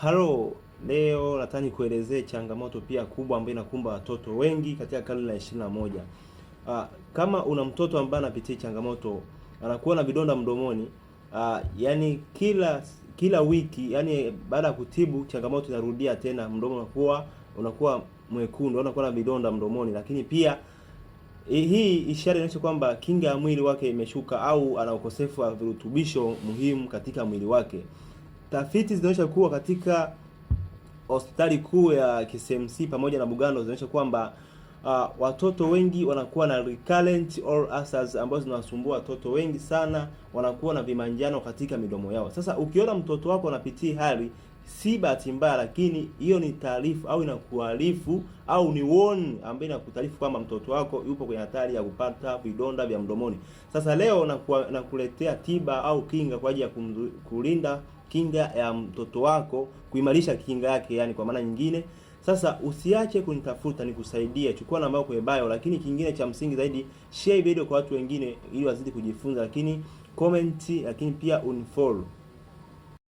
Halo, leo nataka nikuelezee changamoto pia kubwa ambayo inakumba watoto wengi katika karne la 21. Kama una mtoto ambaye anapitia changamoto, anakuwa na vidonda mdomoni, yani kila wiki, yani baada ya kutibu changamoto inarudia tena, mdomo unakuwa mwekundu, unakuwa na vidonda mdomoni, lakini pia hii ishara inaonyesha kwamba kinga ya mwili wake imeshuka au ana ukosefu wa virutubisho muhimu katika mwili wake. Tafiti zinaonyesha kuwa katika hospitali kuu ya KCMC pamoja na Bugando zinaonyesha kwamba watoto wengi wanakuwa na recurrent oral ulcers ambazo zinawasumbua watoto wengi sana, wanakuwa na vimanjano katika midomo yao. Sasa ukiona mtoto wako anapitia hali, si bahati mbaya, lakini hiyo ni taarifa au inakuarifu au ni warning ambayo inakutaarifu kwamba mtoto wako yupo kwenye hatari ya kupata vidonda vya mdomoni. Sasa leo nakuletea tiba au kinga kwa ajili ya kulinda kinga ya mtoto wako, kuimarisha kinga yake, yani kwa maana nyingine. Sasa usiache kunitafuta nikusaidie, chukua namba yako kwenye bio, lakini kingine cha msingi zaidi, share video kwa watu wengine ili wazidi kujifunza, lakini comment, lakini pia unfollow.